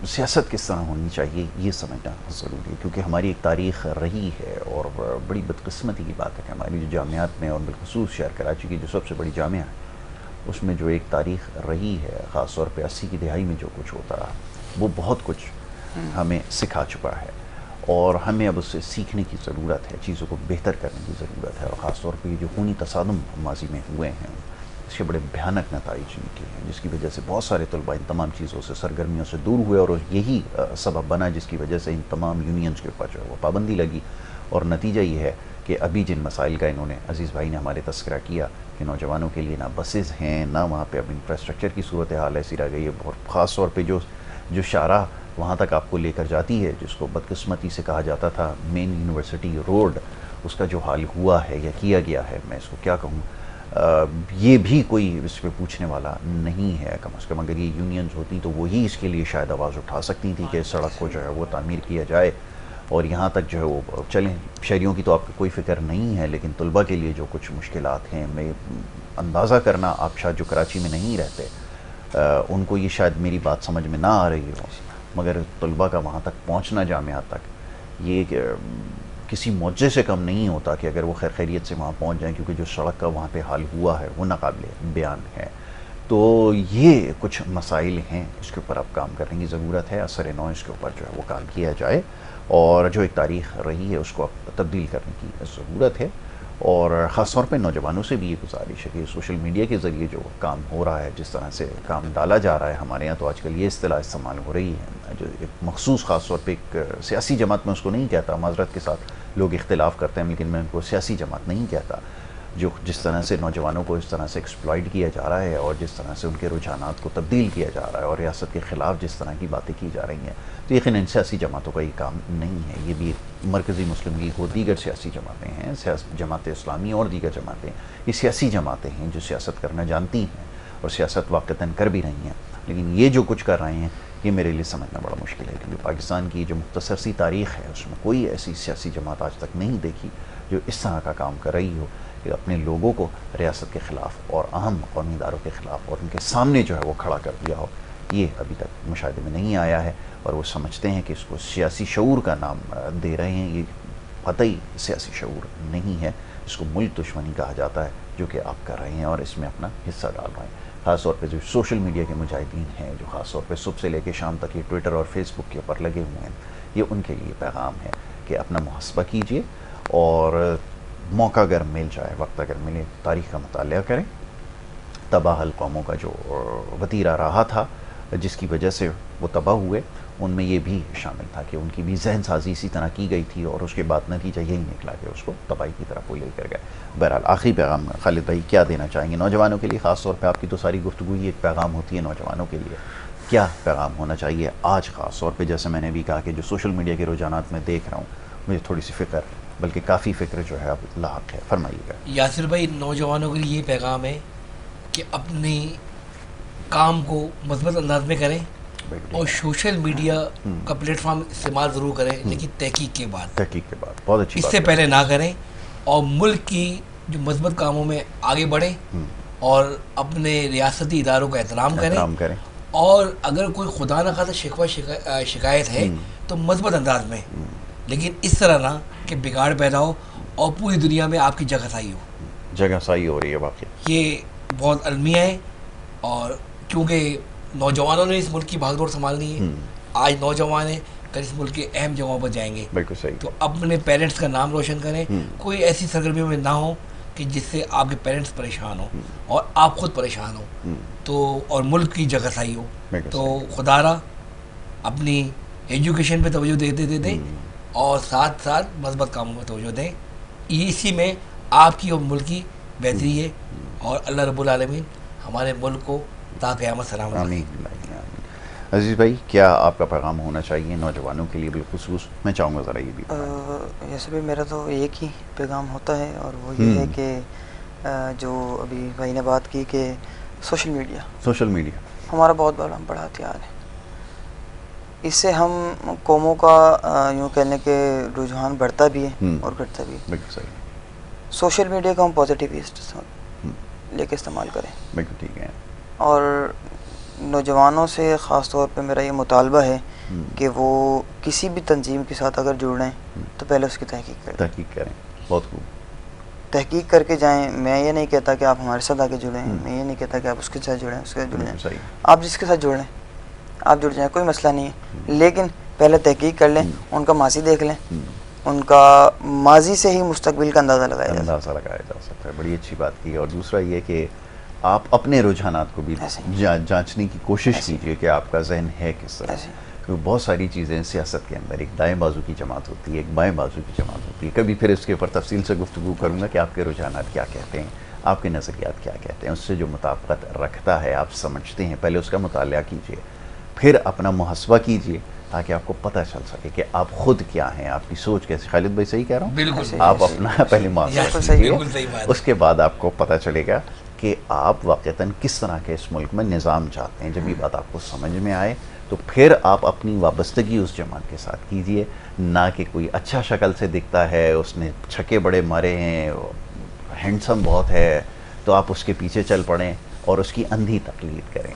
سیاست کس طرح ہونی چاہیے یہ سمجھنا ضروری ہے، کیونکہ ہماری ایک تاریخ رہی ہے اور بڑی بدقسمتی کی بات ہے کہ ہماری جو جامعات میں اور بالخصوص شہر کراچی کی جو سب سے بڑی جامعہ ہے اس میں جو ایک تاریخ رہی ہے، خاص طور پہ 80 کی دہائی میں جو کچھ ہوتا رہا وہ بہت کچھ ہمیں سکھا چکا ہے، اور ہمیں اب اس سے سیکھنے کی ضرورت ہے، چیزوں کو بہتر کرنے کی ضرورت ہے، اور خاص طور پہ یہ جو خونی تصادم ماضی میں ہوئے ہیں اس کے بڑے بھیانک نتائج نکلے ہیں، جس کی وجہ سے بہت سارے طلباء ان تمام چیزوں سے سرگرمیوں سے دور ہوئے، اور یہی سبب بنا جس کی وجہ سے ان تمام یونینز کے اوپر جو ہے وہ پابندی لگی، اور نتیجہ یہ ہے کہ ابھی جن مسائل کا انہوں نے عزیز بھائی نے ہمارے تذکرہ کیا کہ نوجوانوں کے لیے نہ بسز ہیں، نہ وہاں پہ اب انفراسٹرکچر کی صورتحال ایسی رہ گئی ہے، اور خاص طور پہ جو شاہراہ وہاں تک آپ کو لے کر جاتی ہے جس کو بدقسمتی سے کہا جاتا تھا مین یونیورسٹی روڈ، اس کا جو حال ہوا ہے یا کیا گیا ہے، میں اس کو کیا کہوں، یہ بھی کوئی اس پہ پوچھنے والا نہیں ہے کم از کم۔ اگر یہ یونینز ہوتی تو وہی اس کے لیے شاید آواز اٹھا سکتی تھی کہ اس سڑک کو جو ہے وہ تعمیر کیا جائے، اور یہاں تک جو ہے وہ چلیں، شہریوں کی تو آپ کو کوئی فکر نہیں ہے، لیکن طلباء کے لیے جو کچھ مشکلات ہیں، میں اندازہ کرنا آپ شاید جو کراچی میں نہیں رہتے ان کو یہ شاید میری بات سمجھ میں نہ آ رہی ہو، مگر طلباء کا وہاں تک پہنچنا جامعات تک یہ کسی معجزے سے کم نہیں ہوتا کہ اگر وہ خیر خیریت سے وہاں پہنچ جائیں، کیونکہ جو سڑک کا وہاں پہ حال ہوا ہے وہ ناقابل بیان ہے۔ تو یہ کچھ مسائل ہیں، اس کے اوپر اب کام کرنے کی ضرورت ہے، اثر نو اس کے اوپر جو ہے وہ کام کیا جائے، اور جو ایک تاریخ رہی ہے اس کو اب تبدیل کرنے کی ضرورت ہے، اور خاص طور پہ نوجوانوں سے بھی یہ گزارش ہے کہ سوشل میڈیا کے ذریعے جو کام ہو رہا ہے، جس طرح سے کام ڈالا جا رہا ہے، ہمارے یہاں تو آج کل یہ اصطلاح استعمال ہو رہی ہے جو ایک مخصوص خاص طور پہ ایک سیاسی جماعت، میں اس کو نہیں کہتا، معذرت کے ساتھ لوگ اختلاف کرتے ہیں لیکن میں ان کو سیاسی جماعت نہیں کہتا، جو جس طرح سے نوجوانوں کو اس طرح سے ایکسپلائٹ کیا جا رہا ہے اور جس طرح سے ان کے رجحانات کو تبدیل کیا جا رہا ہے اور ریاست کے خلاف جس طرح کی باتیں کی جا رہی ہیں، تو یقیناً سیاسی جماعتوں کا یہ کام نہیں ہے، یہ بھی مرکزی مسلم لیگ اور دیگر سیاسی جماعتیں ہیں، جماعت اسلامی اور دیگر جماعتیں، یہ سیاسی جماعتیں ہیں جو سیاست کرنا جانتی ہیں اور سیاست واقعتاً کر بھی رہی ہیں، لیکن یہ جو کچھ کر رہے ہیں یہ میرے لیے سمجھنا بڑا مشکل ہے، کیونکہ پاکستان کی جو مختصر سی تاریخ ہے اس میں کوئی ایسی سیاسی جماعت آج تک نہیں دیکھی جو اس طرح کا کام کر رہی ہو کہ اپنے لوگوں کو ریاست کے خلاف اور اہم قومی اداروں کے خلاف اور ان کے سامنے جو ہے وہ کھڑا کر دیا ہو۔ یہ ابھی تک مشاہدے میں نہیں آیا ہے، اور وہ سمجھتے ہیں کہ اس کو سیاسی شعور کا نام دے رہے ہیں، یہ قطعی سیاسی شعور نہیں ہے، اس کو ملک دشمنی کہا جاتا ہے جو کہ آپ کر رہے ہیں اور اس میں اپنا حصہ ڈال رہے ہیں۔ خاص طور پہ جو سوشل میڈیا کے مجاہدین ہیں، جو خاص طور پہ صبح سے لے کے شام تک یہ ٹویٹر اور فیس بک کے اوپر لگے ہوئے ہیں، یہ ان کے لیے پیغام ہے کہ اپنا محاسبہ کیجئے، اور موقع اگر مل جائے، وقت اگر ملے، تاریخ کا مطالعہ کریں۔ تباہ القوموں کا جو وتیرہ رہا تھا جس کی وجہ سے وہ تباہ ہوئے، ان میں یہ بھی شامل تھا کہ ان کی بھی ذہن سازی اسی طرح کی گئی تھی، اور اس کے بعد نتیجہ یہی نکلا کہ اس کو تباہی کی طرف وہ لے کر گئے۔ بہرحال آخری پیغام خالد بھائی کیا دینا چاہیں گے نوجوانوں کے لیے؟ خاص طور پہ آپ کی تو ساری گفتگو ہی ایک پیغام ہوتی ہے نوجوانوں کے لیے، کیا پیغام ہونا چاہیے آج؟ خاص طور پہ جیسے میں نے بھی کہا کہ جو سوشل میڈیا کے رجحانات میں دیکھ رہا ہوں، مجھے تھوڑی سی فکر، بلکہ کافی فکر جو ہے اب لاحق ہے، فرمائیے گا۔ یاسر بھائی، نوجوانوں کے لیے یہ پیغام ہے کہ اپنے کام کو مثبت انداز میں کریں، اور سوشل میڈیا کا پلیٹ فارم استعمال ضرور کریں، لیکن تحقیق کے بعد، بہت اچھی اس بات سے پہلے نہ کریں، اور ملک کی جو مثبت کاموں میں آگے بڑھیں، اور اپنے ریاستی اداروں کا احترام کریں، اور اگر کوئی خدا نہ خواستہ شکوہ شکایت ہے تو مثبت انداز میں، لیکن اس طرح نہ کہ بگاڑ پیدا ہو اور پوری دنیا میں آپ کی جگہ سائی ہو رہی ہے واقعی۔ یہ بہت المیہ ہے، اور کیونکہ نوجوانوں نے اس ملک کی بھاگ دوڑ سنبھالنی ہے، آج نوجوان ہیں، کل اس ملک کے اہم جگہوں پر جائیں گے، بالکل صحیح۔ تو اپنے پیرنٹس کا نام روشن کریں، کوئی ایسی سرگرمیوں میں نہ ہو کہ جس سے آپ کے پیرنٹس پریشان ہوں اور آپ خود پریشان ہوں، تو اور ملک کی جگہ سائی ہو، تو خدا را اپنی ایجوکیشن پہ توجہ دیتے اور ساتھ ساتھ مثبت کاموں میں توجہ دیں، اسی میں آپ کی اور ملک کی بہتری ہے، اور اللہ رب العالمین ہمارے ملک کو تا قیامت سلامت رکھے۔ آمین۔ عزیز بھائی، کیا آپ کا پیغام ہونا چاہیے نوجوانوں کے لیے بالخصوص؟ میں چاہوں گا ذرا یہ بھی جیسے بھی میرا تو ایک ہی پیغام ہوتا ہے، اور وہ یہ ہے کہ جو ابھی بھائی نے بات کی کہ سوشل میڈیا ہمارا بہت بڑا ہتھیار ہے، اس سے ہم قوموں کا یوں کہنے کے رجحان بڑھتا بھی ہے اور گھٹتا بھی ہے۔ بالکل صحیح۔ سوشل میڈیا کا ہم پازیٹیو لے کے استعمال کریں، بالکل ٹھیک ہے۔ اور نوجوانوں سے خاص طور پہ میرا یہ مطالبہ ہے کہ وہ کسی بھی تنظیم کے ساتھ اگر جڑ رہے ہیں تو پہلے اس کی تحقیق کریں. بہت خوب. تحقیق کر کے جائیں. میں یہ نہیں کہتا کہ آپ ہمارے ساتھ آگے جڑیں, میں یہ نہیں کہتا کہ آپ اس کے ساتھ جڑیں, اس کے ساتھ جڑ جائیں. آپ جس کے ساتھ جڑ لیں آپ جڑ جائیں, کوئی مسئلہ نہیں ہے, لیکن پہلے تحقیق کر لیں, ان کا ماضی دیکھ لیں, ان کا ماضی سے ہی مستقبل کا اندازہ لگایا جا سکتا ہے. بڑی اچھی بات کی. اور دوسرا یہ کہ آپ اپنے رجحانات کو بھی جانچنے کی کوشش کیجئے کہ آپ کا ذہن ہے کس طرح. کیونکہ بہت ساری چیزیں سیاست کے اندر ایک دائیں بازو کی جماعت ہوتی ہے, ایک بائیں بازو کی جماعت ہوتی ہے. کبھی پھر اس کے اوپر تفصیل سے گفتگو کروں گا کہ آپ کے رجحانات کیا کہتے ہیں, آپ کے نظریات کیا کہتے ہیں, اس سے جو مطابقت رکھتا ہے آپ سمجھتے ہیں, پہلے اس کا مطالعہ کیجئے, پھر اپنا محاسبہ کیجئے تاکہ آپ کو پتہ چل سکے کہ آپ خود کیا ہیں, آپ کی سوچ کیسے. خالد بھائی صحیح کہہ رہا ہوں؟ بالکل. آپ اپنا پہلے محاسبہ کیجئے, اس کے بعد آپ کو پتہ چلے گا کہ آپ واقعتاً کس طرح کے اس ملک میں نظام چاہتے ہیں. جب یہ بات آپ کو سمجھ میں آئے تو پھر آپ اپنی وابستگی اس جماعت کے ساتھ کیجئے, نہ کہ کوئی اچھا شکل سے دکھتا ہے, اس نے چھکے بڑے مارے ہیں, ہینڈسم بہت ہے, تو آپ اس کے پیچھے چل پڑیں اور اس کی اندھی تقلید کریں.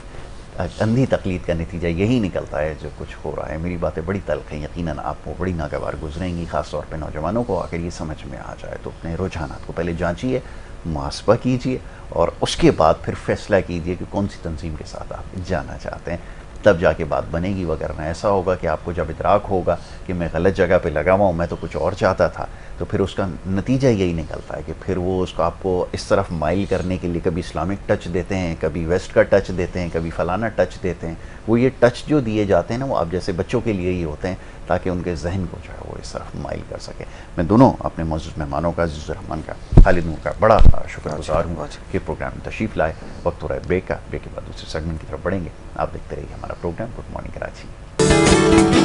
اندھی تقلید کا نتیجہ یہی نکلتا ہے جو کچھ ہو رہا ہے. میری باتیں بڑی تلخ ہیں, یقیناً آپ کو بڑی ناگوار گزریں گی, خاص طور پہ نوجوانوں کو اگر یہ سمجھ میں آ جائے تو اپنے رجحانات کو پہلے جانچیے, محاسبہ کیجیے, اور اس کے بعد پھر فیصلہ کیجیے کہ کون سی تنظیم کے ساتھ آپ جانا چاہتے ہیں. تب جا کے بات بنے گی. وگرنہ ایسا ہوگا کہ آپ کو جب ادراک ہوگا کہ میں غلط جگہ پہ لگا ہوا ہوں, میں تو کچھ اور چاہتا تھا, تو پھر اس کا نتیجہ یہی نکلتا ہے کہ پھر وہ اس کو آپ کو اس طرف مائل کرنے کے لیے کبھی اسلامک ٹچ دیتے ہیں, کبھی ویسٹ کا ٹچ دیتے ہیں, کبھی فلانا ٹچ دیتے ہیں. وہ یہ ٹچ جو دیے جاتے ہیں نا, وہ آپ جیسے بچوں کے لیے ہی ہوتے ہیں تاکہ ان کے ذہن کو جو ہے وہ اس طرف مائل کر سکے. میں دونوں اپنے معزز مہمانوں کا, عزیز الرحمان کا, خالد نور کا بڑا شکر گزار ہوں کہ پروگرام میں تشریف لائے. وقت ہو رہا ہے بریک کا, بریک کے بعد دوسرے سیگمنٹ کی طرف بڑھیں گے. آپ دیکھتے رہیے ہمارا پروگرام گڈ مارننگ کراچی.